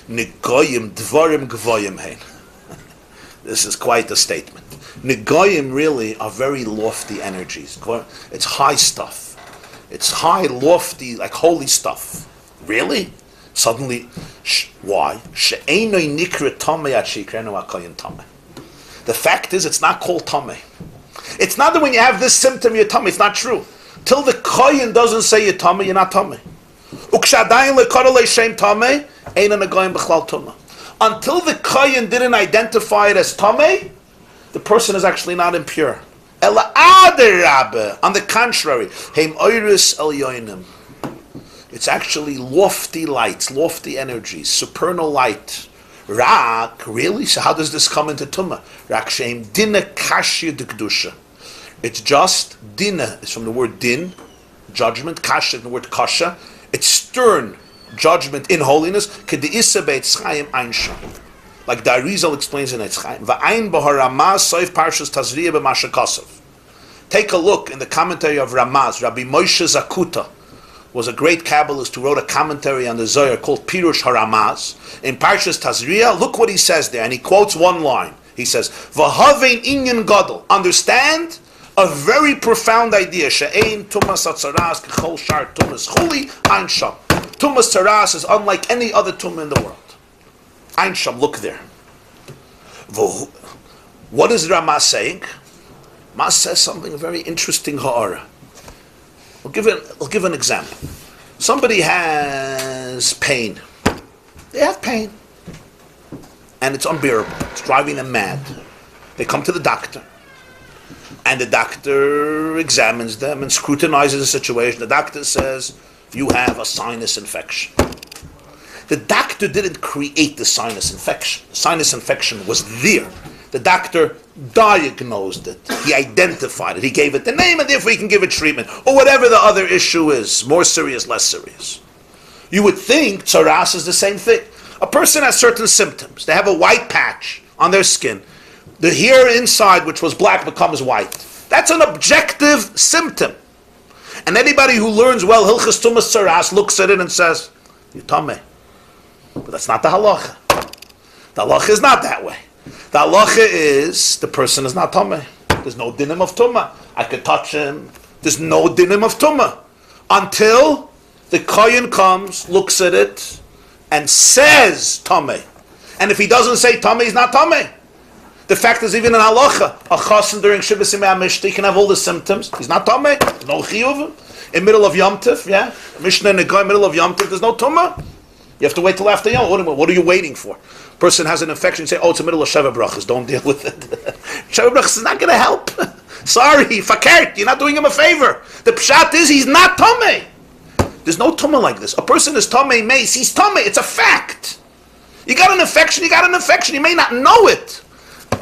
Negoyim dvarim gvoyim hein. This is quite a statement. Negoyim really are very lofty energies. It's high stuff. It's high, lofty, like holy stuff. Really? Suddenly, why? The fact is, it's not called tameh. It's not that when you have this symptom, you're tameh. It's not true. Till the kohen doesn't say you're tameh, you're not tameh. Until the kohen didn't identify it as tameh, the person is actually not impure. On the contrary, it's actually lofty lights, lofty energies, supernal light. Rak, really? So how does this come into Tumah? Rak shem dina kashya de kedusha. It's just dina. It's from the word din, judgment. Kashya, the word kasha. It's stern judgment in holiness. K'de'isa be'etzchayim einsha. Like the Arizal explains in Etzchayim. Va'ayin b'haramaz soif parshas tazriya b'masha kasav. Take a look in the commentary of Ramaz. Rabbi Moshe Zakuta was a great Kabbalist who wrote a commentary on the Zohar called Pirush HaRamaz. In Parshas Tazriya, look what he says there, and he quotes one line. He says, "V'havein inyan gadol." Understand a very profound idea. She'ein tumas atzaras k'chol shar tumas chuli ein sham. Tumas tzaras is unlike any other tumah in the world. Ein sham, look there. What is Ramaz saying? Ramaz says something very interesting. Ha'ara. We'll give an example. Somebody has pain. They have pain. And it's unbearable. It's driving them mad. They come to the doctor. And the doctor examines them and scrutinizes the situation. The doctor says, you have a sinus infection. The doctor didn't create the sinus infection. The sinus infection was there. The doctor diagnosed it. He identified it. He gave it the name, and therefore he can give it treatment. Or whatever the other issue is, more serious, less serious. You would think tzaras is the same thing. A person has certain symptoms. They have a white patch on their skin. The hair inside, which was black, becomes white. That's an objective symptom. And anybody who learns well Hilchas Tumas Tzaras looks at it and says, you're tameh. But that's not the halacha. The halacha is not that way. The halacha is the person is not tameh. There's no dinim of tumah. I could touch him. There's no dinim of tumah until the kohen comes, looks at it, and says tameh. And if he doesn't say tameh, he's not tameh. The fact is, even in halacha, a chassan during Shibbos Yimei HaMishta can have all the symptoms. He's not tameh. There's no chiyuv. In middle of Yom Tov, Mishnah and Negoy, middle of Yom Tov, there's no tumah. You have to wait till after Yom. What are you waiting for? Person has an infection, you say, it's the middle of Sheva Brachas, don't deal with it. Sheva Brachas is not going to help. Sorry, fakert, you're not doing him a favor. The pshat is, he's not tameh. There's no tumah like this. A person is tameh meis, he's tameh, it's a fact. You got an infection, you may not know it.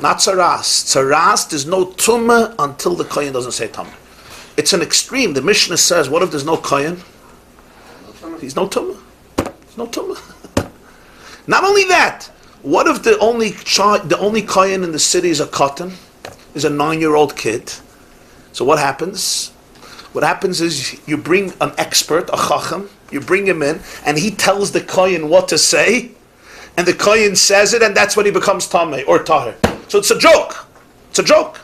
Not tzaras. Tzaras, there's no tumah until the kohen doesn't say tameh. It's an extreme. The Mishnah says, what if there's no kohen? He's no tumah. There's no tumah. Not only that, what if the only kohen in the city is a katan, is a 9-year-old kid? So what happens? What happens is you bring an expert, a chacham, you bring him in, and he tells the kohen what to say, and the kohen says it, and that's when he becomes tameh or tahir. So it's a joke. It's a joke.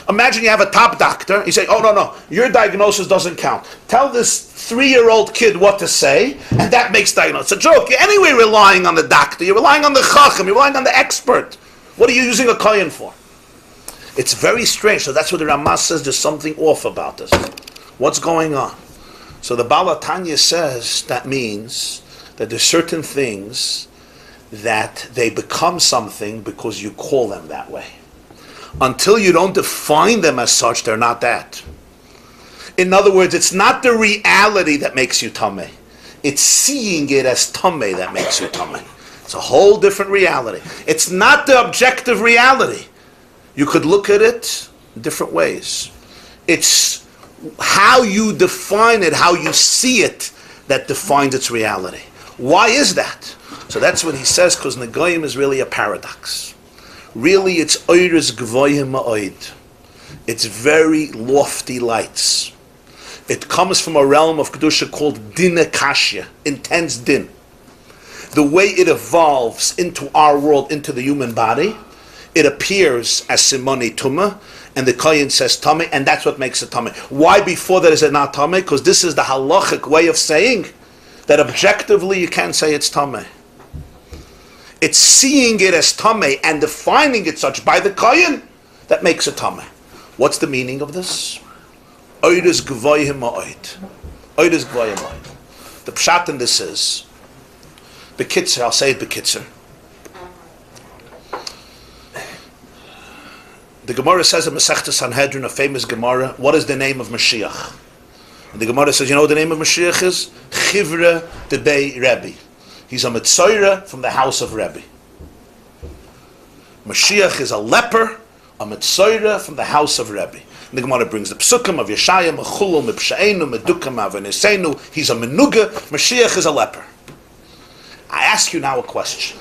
Imagine you have a top doctor. You say, no, your diagnosis doesn't count. Tell this 3-year-old kid what to say, and that makes diagnosis. It's a joke. You're anyway relying on the doctor. You're relying on the chacham. You're relying on the expert. What are you using a kohen for? It's very strange. So that's what the Ramaz says. There's something off about this. What's going on? So the Baal HaTanya says that means that there's certain things that they become something because you call them that way. Until you don't define them as such, they're not that. In other words, it's not the reality that makes you tameh. It's seeing it as tameh that makes you tameh. It's a whole different reality. It's not the objective reality. You could look at it in different ways. It's how you define it, how you see it, that defines its reality. Why is that? So that's what he says, because Negoyim is really a paradox. Really, it's oiris gvoyim ma'oid. It's very lofty lights. It comes from a realm of kedusha called din kashya, intense din. the way it evolves into our world, into the human body, it appears as simoni tuma, and the kohen says tame, and that's what makes it tame. Why before that is it not tame? Because this is the halachic way of saying that objectively you can't say it's tame. It's seeing it as tame and defining it such by the kohen that makes it tame. What's the meaning of this? Oides gvoyim ma'oid. Oides gvoyim ma'oid. The pshat in this is, bekitzer, I'll say it bekitzer. The Gemara says in Masechta Sanhedrin, a famous Gemara, what is the name of Moshiach? And the Gemara says, you know what the name of Moshiach is? Chivra debei Rabbi. He's a Metzoira from the house of Rabbi. Moshiach is a leper, a Metzoira from the house of Rabbi. And the Gemara brings the Psukim of Yehyeh, Mechulu, Mepshaenu, Medukam, Avanesenu. He's a Menuga. Moshiach is a leper. I ask you now a question.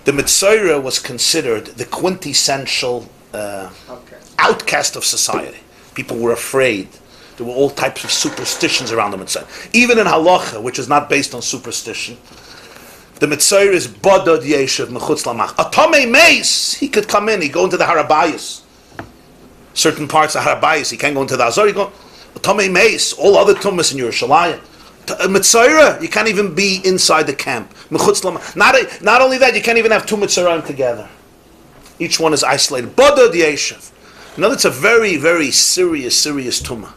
The Metzoira was considered the quintessential outcast of society. People were afraid. There were all types of superstitions around the Metzoira. Even in halacha, which is not based on superstition, the Metzoira is Bodod Yeshev Mechutz Lamach. A Tomei Meis, he could come in, he'd go into the Harabayas. Certain parts of Harabayas, he can't go into the Azor, he go, a Tomei Meis, all other Tumas in Yerushalayim. Metzoira, you can't even be inside the camp. Not only that, you can't even have two Metzorim together. Each one is isolated. Bodod Yeshev. You know, that's a very, very serious tumah.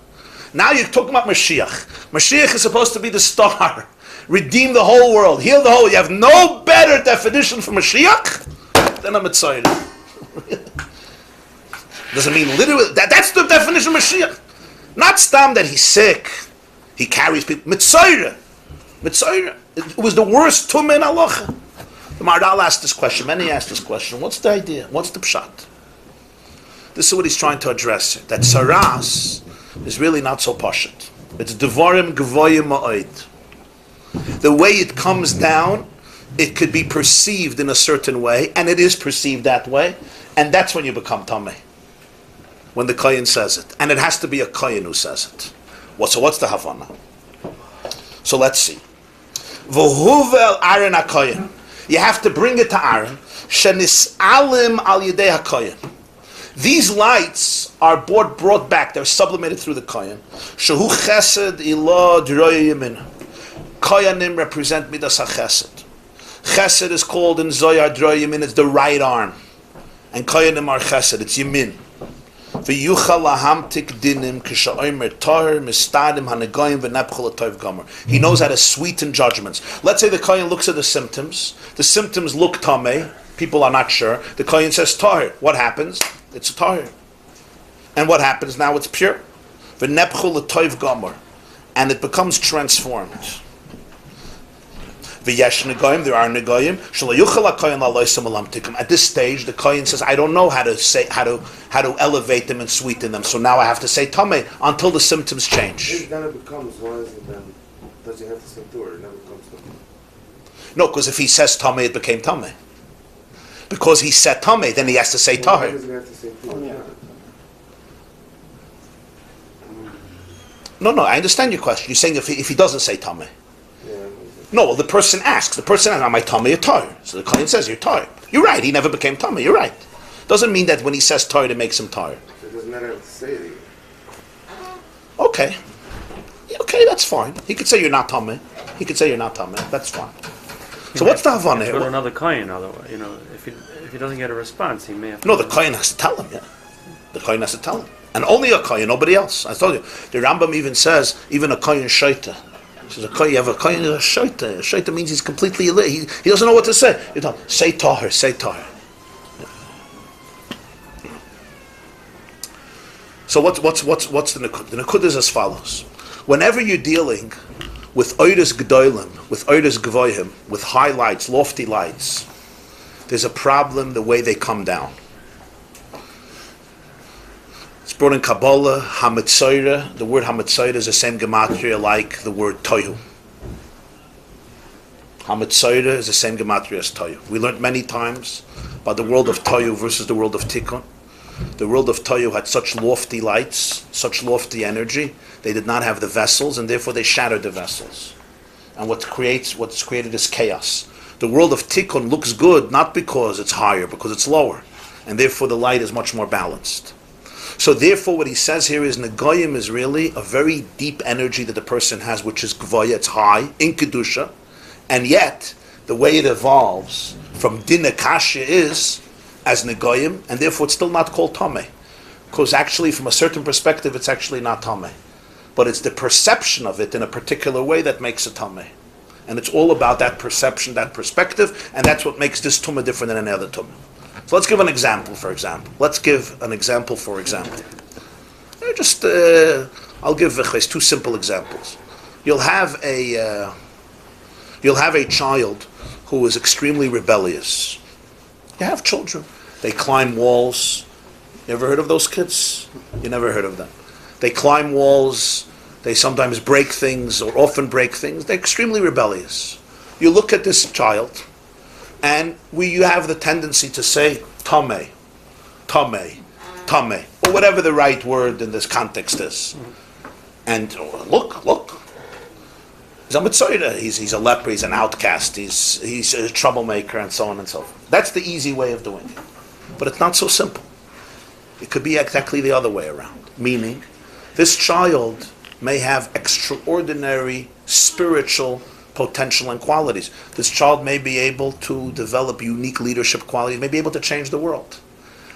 Now you're talking about Moshiach. Moshiach is supposed to be the star. Redeem the whole world. Heal the whole. You have no better definition for Moshiach than a Metzoira. Doesn't mean literally. That's the definition of Moshiach. Not stam that he's sick. He carries people. Metzoira. It was the worst tumah in halacha. The Mardal asked this question. Many asked this question. What's the idea? What's the pshat? This is what he's trying to address. That saras is really not so pashut. It's devarim gvoyim ma'oid. The way it comes down, it could be perceived in a certain way, and it is perceived that way, and that's when you become tameh. When the kohen says it, and it has to be a kohen who says it. So what's the Havana? So let's see. V'huvel Aaron HaKoyen. You have to bring it to Aaron. Shenis'alim al yedei HaKoyen. These lights are brought back. They're sublimated through the Kohen. Shehu chesed ilo d'roya yamin. Koyanim represent midas ha-chesed. Chesed is called in Zohar d'roya yamin. It's the right arm. And Koyanim are chesed. It's yamin. He knows how to sweeten judgments. Let's say the kohen looks at the symptoms. The symptoms look tameh. People are not sure. The kohen says tahir. What happens? It's a tahir. And what happens now? It's pure. And it becomes transformed. There are negoyim. At this stage, the kohen says, "I don't know how to elevate them and sweeten them. So now I have to say tameh until the symptoms change." Then it becomes. Why is it then? Does he have to say Torah? It never becomes tameh. No, because if he says tameh, it became tameh. Because he said tameh, then he has to say tahir. Why does he have to say Torah? No, I understand your question. You're saying if he doesn't say tameh. No, well, the person asks, am I tameh or tahir? So the kohen says, you're tahir. You're right, he never became tameh, you're right. Doesn't mean that when he says tahir, it makes him tahir. So it doesn't matter have to say it. Okay, that's fine. He could say you're not tameh. He could say you're not tameh. That's fine. So what's the Havana here? Go to another kohen, otherwise, if he doesn't get a response, he may have to... No, the kohen has to tell him, yeah. The kohen has to tell him. And only a kohen, nobody else. I told you. The Rambam even says, even a kohen shaita. He says, you have a kohen who's a shaita. A shaita means he's completely illiterate. He doesn't know what to say. You tell him, say tahir, say tahir. So what's the Nikud? The Nikud is as follows. Whenever you're dealing with oides gedolim, with oides gvoyim, with high lights, lofty lights, there's a problem the way they come down. It's brought in Kabbalah, Hametzoira. The word Hametzoira is the same gematria like the word Toyu. Hametzoira is the same gematria as Toyu. We learned many times about the world of Toyu versus the world of Tikkun. The world of Toyu had such lofty lights, such lofty energy. They did not have the vessels, and therefore they shattered the vessels. and what's created is chaos. The world of tikkun looks good not because it's higher, because it's lower, and therefore the light is much more balanced. So therefore what he says here is Negoyim is really a very deep energy that the person has, which is Gvoya, it's high, in Kedusha, and yet the way it evolves from Din Akashya is as Negoyim, and therefore it's still not called Tameh. Because actually from a certain perspective it's actually not Tameh. But it's the perception of it in a particular way that makes it Tameh. And it's all about that perception, that perspective, and that's what makes this Tumah different than any other Tumah. So let's give an example, for example. Let's give an example, for example. I'll give two simple examples. You'll have a child who is extremely rebellious. You have children. They climb walls. You ever heard of those kids? You never heard of them. They climb walls. They sometimes break things, or often break things. They're extremely rebellious. You look at this child, and you have the tendency to say, Tameh, Tameh, Tameh, or whatever the right word in this context is. And look. He's a mitzvah. He's a leper, he's an outcast, he's a troublemaker, and so on and so forth. That's the easy way of doing it. But it's not so simple. It could be exactly the other way around. Meaning, this child may have extraordinary spiritual potential and qualities. This child may be able to develop unique leadership qualities, may be able to change the world.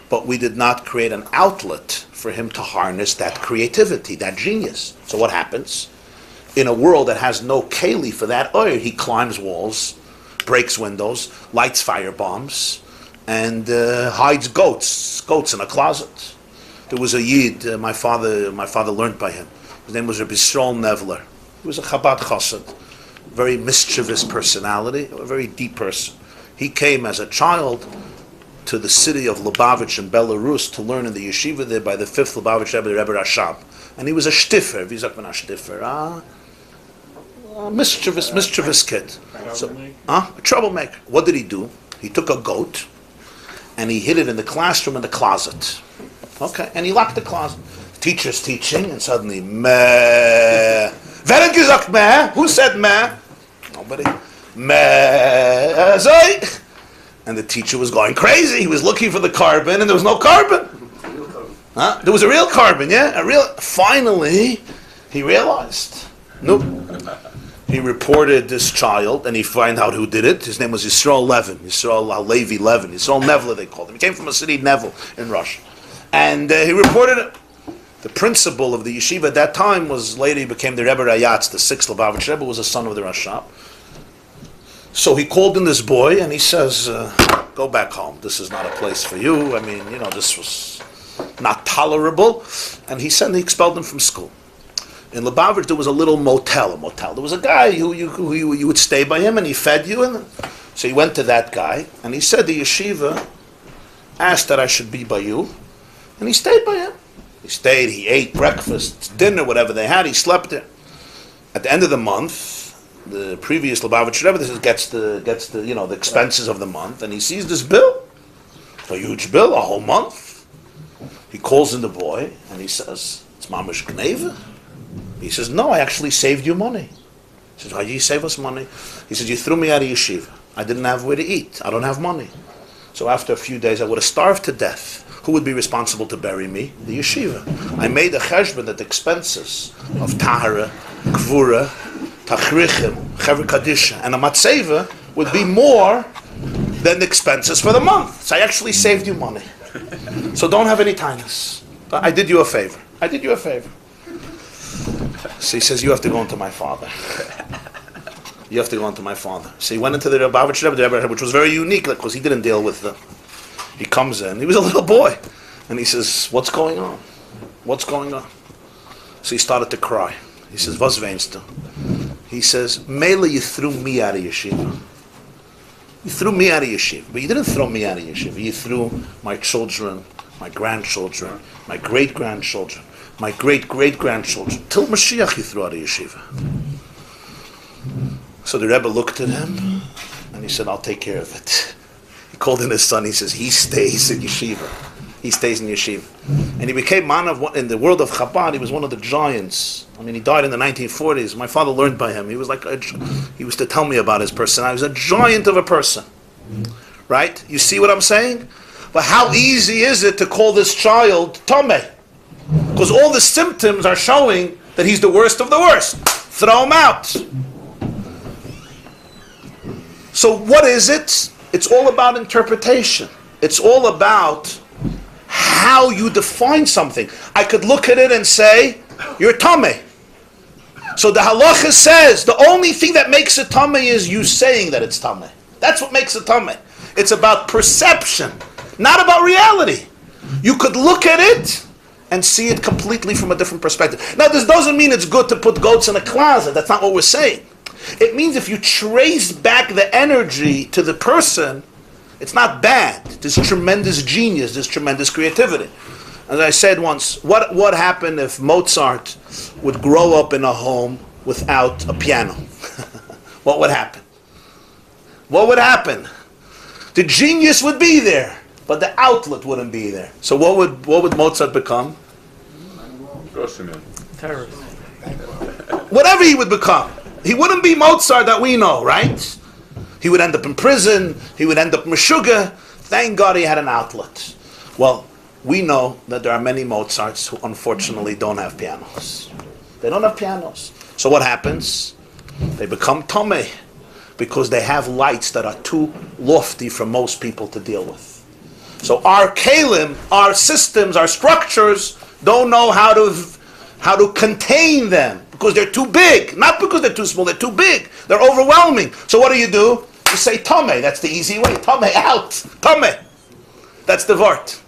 But we did not create an outlet for him to harness that creativity, that genius. So what happens? In a world that has no keli for that, he climbs walls, breaks windows, lights fire bombs, and hides goats in a closet. There was a Yid, my father learned by him. His name was Rabbi Nevler. He was a Chabad Chassid, very mischievous personality, a very deep person. He came as a child to the city of Lubavitch in Belarus to learn in the yeshiva there by the 5th Lubavitch Rebbe, the Rebbe Rashab. And he was a shtiffer, wie sagt man a shtiffer? A mischievous kid. A troublemaker. What did he do? He took a goat and he hid it in the classroom in the closet. Okay, and he locked the closet. The teacher's teaching and suddenly, meh. Wer hat gesagt meh? Who said meh? Nobody. Meh. And the teacher was going crazy. He was looking for the carbon and there was no carbon. There was a real carbon, yeah? Finally, he realized. Nope. He reported this child, and he found out who did it. His name was Yisrael Levin, Yisrael Halevi Levin, Yisrael Nevle they called him. He came from a city, Neville, in Russia. And he reported it. The principal of the yeshiva at that time was, later he became the Rebbe Rayatz, the 6th Lubavitch Rebbe, was a son of the Rashab. So he called in this boy, and he says, go back home. This is not a place for you. I mean, this was not tolerable. And he expelled him from school. In Lubavitch, there was a little motel. There was a guy who you would stay by him, and he fed you. And so he went to that guy, and he said, the yeshiva asked that I should be by you. And he stayed by him. He stayed, he ate breakfast, dinner, whatever they had. He slept there. At the end of the month, the previous Lubavitch Rebbe gets the expenses of the month, and he sees this bill, a huge bill, a whole month. He calls in the boy, and he says, it's mamish gneva. He says, no, I actually saved you money. He says, why did you save us money? He says, you threw me out of yeshiva. I didn't have where to eat. I don't have money. So after a few days, I would have starved to death. Who would be responsible to bury me? The yeshiva. I made a cheshbon that the expenses of tahara, kvura, tachrichim, chever kadisha, and a matzeva would be more than the expenses for the month. So I actually saved you money. So don't have any tinus. I did you a favor. So he says, you have to go into my father. You have to go into my father. So he went into the Lubavitch Rebbe, which was very unique, because he didn't deal with them. He comes in, he was a little boy, and he says, what's going on? So he started to cry. He says, was weinst du? He says, Mele, you threw me out of yeshiva. But you didn't throw me out of yeshiva. You threw my children, my grandchildren, my great-grandchildren, my great-great-grandchildren. Till Moshiach you threw out of yeshiva. So the Rebbe looked at him, and he said, I'll take care of it. He called in his son, he says, he stays in yeshiva. he stays in yeshiva. And he became man of, in the world of Chabad, he was one of the giants. I mean, he died in the 1940s. My father learned by him. He was like, he used to tell me about his personality. He was a giant of a person. Right? You see what I'm saying? But how easy is it to call this child Tomei? Because all the symptoms are showing that he's the worst of the worst. Throw him out. So what is it? It's all about interpretation. It's all about how you define something. I could look at it and say, you're Tomei. So the halacha says the only thing that makes it Tomei is you saying that it's Tomei. That's what makes it Tomei. It's about perception, not about reality. You could look at it and see it completely from a different perspective. Now, this doesn't mean it's good to put goats in a closet. That's not what we're saying. It means if you trace back the energy to the person, it's not bad. There's tremendous genius, there's tremendous creativity. As I said once, what happened if Mozart would grow up in a home without a piano? What would happen? What would happen? The genius would be there, but the outlet wouldn't be there. So what would Mozart become? Terrorist. Whatever he would become. He wouldn't be Mozart that we know, right? He would end up in prison. He would end up Meshuggah. Thank God he had an outlet. Well, we know that there are many Mozarts who unfortunately don't have pianos. They don't have pianos. So what happens? They become Tomei because they have lights that are too lofty for most people to deal with. So our kalim, our systems, our structures don't know how to contain them because they're too big. Not because they're too small, they're too big. They're overwhelming. So what do? You say Tomei. That's the easy way. Tomei out. Tomei. That's the vart.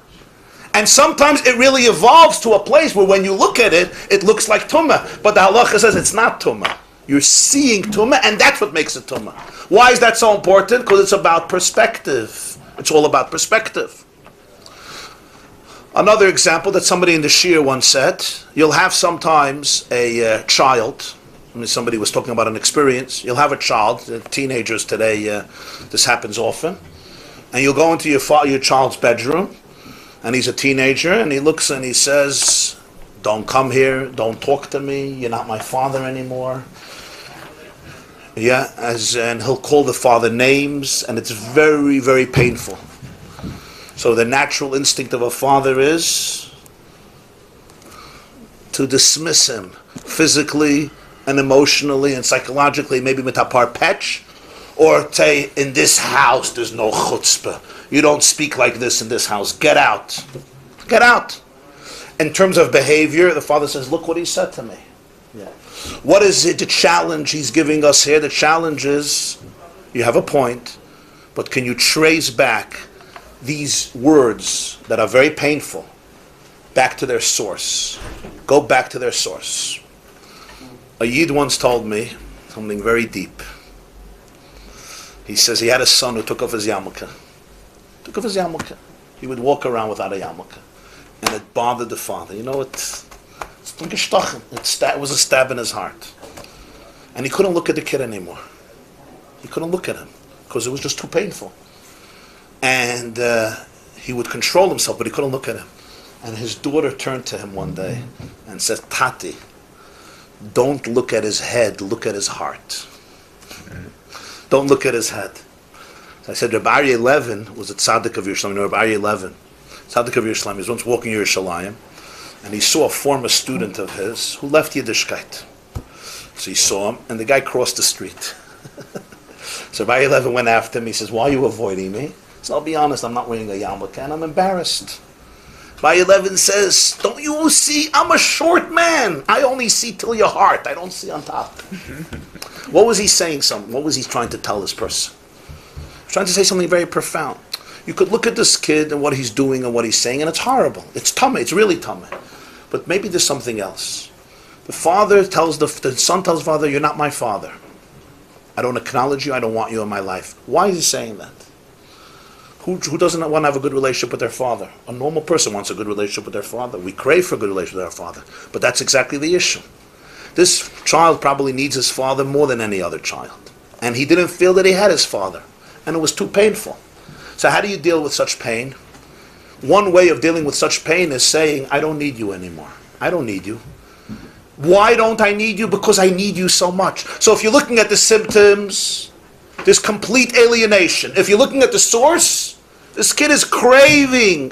And sometimes it really evolves to a place where when you look at it, it looks like Tumah. But the halacha says it's not Tumah. You're seeing Tumah, and that's what makes it Tumah. Why is that so important? Because it's about perspective. It's all about perspective. Another example that somebody in the Shir once said, you'll have sometimes a child. I mean, somebody was talking about an experience. You'll have a child, teenagers today, this happens often. And you'll go into your child's bedroom, and he's a teenager, and he looks and he says, don't come here, don't talk to me, you're not my father anymore. Yeah, and he'll call the father names, and it's very, very painful. So the natural instinct of a father is to dismiss him physically and emotionally and psychologically, maybe with a parpetch, or say, in this house there's no chutzpah. You don't speak like this in this house. Get out. Get out. In terms of behavior, the father says, look what he said to me. Yeah. What is it, the challenge he's giving us here? The challenge is, you have a point, but can you trace back these words that are very painful back to their source? Go back to their source. A Yid once told me something very deep. He says he had a son who took off his yarmulke. Took off his yarmulke. He would walk around without a yarmulke. And it bothered the father. You know, it's like a shtachen. It was a stab in his heart. And he couldn't look at the kid anymore. He couldn't look at him because it was just too painful. And he would control himself, but he couldn't look at him. And his daughter turned to him one day and said, Tati, don't look at his head, look at his heart. Don't look at his head. So I said, Rabbi Yehyeh Levin was a tzaddik of Yerushalayim. Rabbi Yehyeh Levin, tzaddik of Yerushalayim, he was once walking Yerushalayim, and he saw a former student of his who left Yiddishkeit. So he saw him, and the guy crossed the street. So Rabbi Yehyeh Levin went after him. He says, why are you avoiding me? He said, I'll be honest, I'm not wearing a yarmulke, and I'm embarrassed. Rabbi Yehyeh Levin says, don't you see, I'm a short man. I only see till your heart. I don't see on top. What was he saying? What was he trying to tell this person? He was trying to say something very profound. You could look at this kid and what he's doing and what he's saying, and it's horrible. It's tummy. It's really tummy. But maybe there's something else. The father tells the son tells father, you're not my father. I don't acknowledge you. I don't want you in my life. Why is he saying that? Who doesn't want to have a good relationship with their father? A normal person wants a good relationship with their father. We crave for a good relationship with our father. But that's exactly the issue. This child probably needs his father more than any other child. And he didn't feel that he had his father. And it was too painful. So how do you deal with such pain? one way of dealing with such pain is saying, I don't need you anymore. I don't need you. Why don't I need you? Because I need you so much. So if you're looking at the symptoms, there's complete alienation. If you're looking at the source, this kid is craving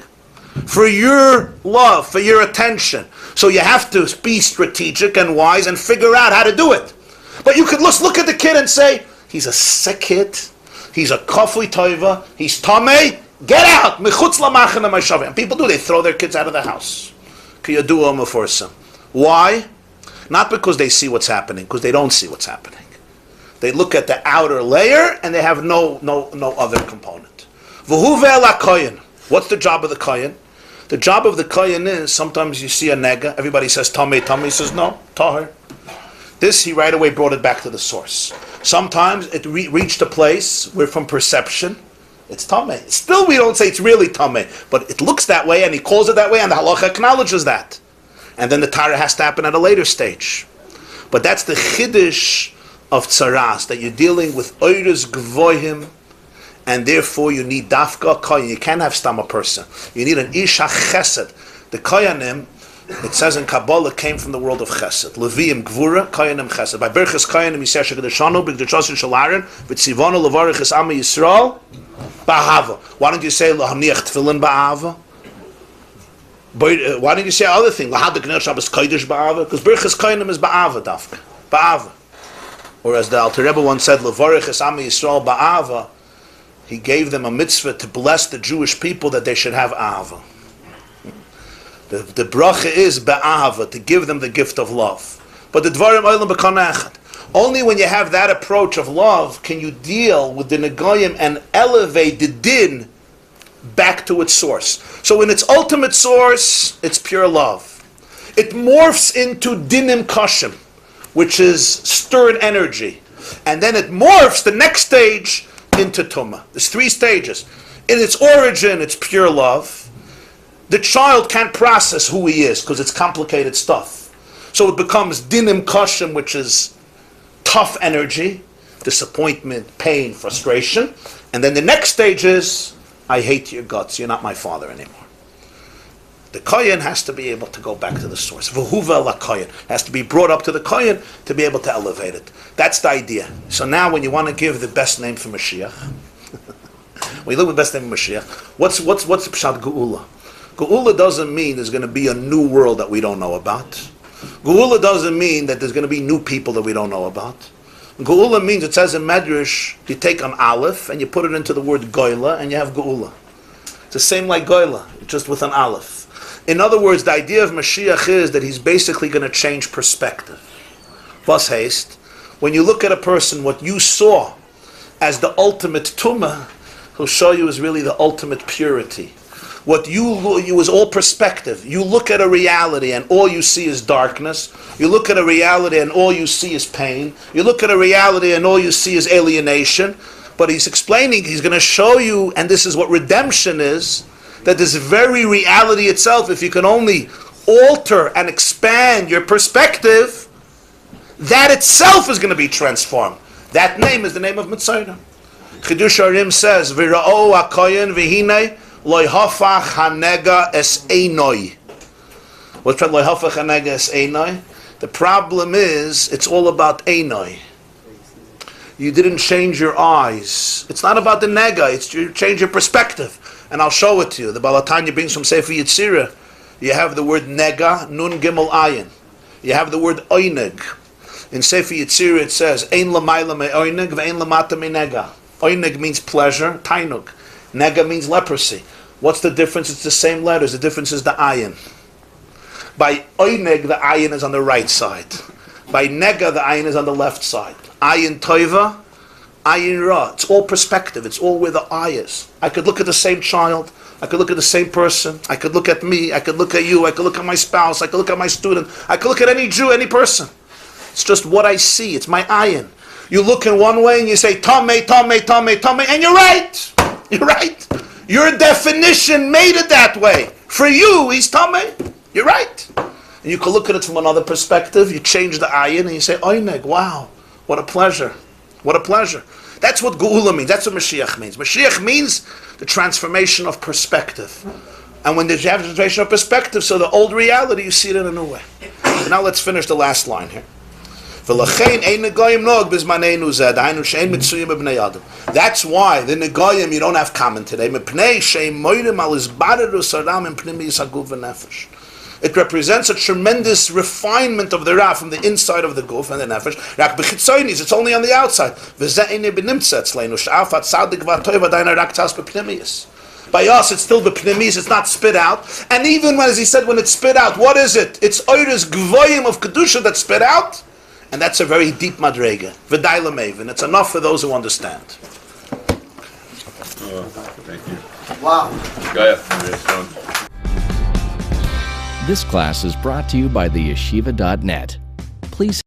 for your love, for your attention. So you have to be strategic and wise and figure out how to do it. But you could look at the kid and say, he's a sick kid, he's a kafui toiva, he's tamei, get out! And people do, they throw their kids out of the house. Why? Not because they see what's happening, because they don't see what's happening. They look at the outer layer and they have no other component. What's the job of the kohen? The job of the kohen is, sometimes you see a nega, everybody says tamei, he says no, tahir. This, he right away brought it back to the source. Sometimes it reached a place where from perception, it's tamei. Still we don't say it's really tamei, but it looks that way and he calls it that way and the halacha acknowledges that. And then the Torah has to happen at a later stage. But that's the chiddush of tzaras, that you're dealing with oiris gvohim, and therefore you need dafka kohen. You can't have stam a person. You need an isha chesed. The koyanim, it says in Kabbalah, came from the world of chesed. Leviim gvura, koyanim chesed. By berches koyanim yiseh shekadeshanu, b'gdushasin shalarin, v'tzivonu levarechis am Yisrael, ba'ahava. Why don't you say lahaniach tefillin ba'ahava? Why didn't you say other thing? Lahad the Shabbos Kodesh ba'ava? Because Birchas Koyanim is ba'ava dafka. Ba'ava. Or as the Alter Rebbe once said, Levarech es Am Yisrael ba'ava. He gave them a mitzvah to bless the Jewish people that they should have ava. The bracha is ba'ava, to give them the gift of love. But the Dvarim Olam b'kana echad. Only when you have that approach of love can you deal with the Negoyim and elevate the din back to its source. So in its ultimate source, it's pure love. It morphs into dinim kashim, which is stirred energy. And then it morphs, the next stage, into tumah. There's 3 stages. In its origin, it's pure love. The child can't process who he is because it's complicated stuff. So it becomes dinim kashim, which is tough energy, disappointment, pain, frustration. And then the next stage is, I hate your guts, you're not my father anymore. The kohen has to be able to go back to the source. V'huva la kohen has to be brought up to the kohen to be able to elevate it. That's the idea. So now when you want to give the best name for Moshiach, when you look at the best name for Moshiach, what's Pshat Geula? Geula doesn't mean there's going to be a new world that we don't know about. Geula doesn't mean that there's going to be new people that we don't know about. Geula means, it says in Medrash, you take an aleph and you put it into the word goyla and you have geula. It's the same like goyla, just with an aleph. In other words, the idea of Mashiach is that he's basically going to change perspective. Bas haste. When you look at a person, what you saw as the ultimate tumah, he'll show you is really the ultimate purity. What you is all perspective. You look at a reality and all you see is darkness. You look at a reality and all you see is pain. You look at a reality and all you see is alienation. But he's explaining, he's going to show you, and this is what redemption is, that this very reality itself, if you can only alter and expand your perspective, that itself is going to be transformed. That name is the name of Mitzrayim. Chidush Arim says, V'ra'o ha'koyen v'hinei Loi hafach hanega es einoi. What's that? Loi hafach hanega es einoi? The problem is, it's all about einoi. You didn't change your eyes. It's not about the nega. It's you change your perspective. And I'll show it to you. The Balatanya brings from Sefer Yetzirah. You have the word nega, nun gimel ayin. You have the word oineg. In Sefer Yetzirah it says, ein lamayla me oineg, ve'ein lamata me nega. Oineg means pleasure, tainug. Nega means leprosy. What's the difference? It's the same letters. The difference is the ayin. By oineg, the ayin is on the right side. By nega, the ayin is on the left side. Ayin toiva, ayin ra. It's all perspective. It's all where the eye is. I could look at the same child. I could look at the same person. I could look at me. I could look at you. I could look at my spouse. I could look at my student. I could look at any Jew, any person. It's just what I see. It's my ayin. You look in one way and you say, Tamei, Tamei, Tamei, Tamei, and you're right. You're right. Your definition made it that way. For you, he's Tamei. You're right. And you can look at it from another perspective. You change the ayin and you say, Oineg, wow, what a pleasure. What a pleasure. That's what Geula means. That's what Moshiach means. Moshiach means the transformation of perspective. And when you have a traditional perspective, so the old reality, you see it in a new way. So now let's finish the last line here. That's why the Negoyim you don't have common today. It represents a tremendous refinement of the Ra from the inside of the Guf and the Nefesh. It's only on the outside. By us, it's still b'pnimis, it's not spit out. And even when, as he said, when it's spit out, what is it? It's oiris gvoyim of kedusha that's spit out. And that's a very deep madrega. V'day l'meivin. It's enough for those who understand. Thank you. Wow. This class is brought to you by theyeshiva.net. Please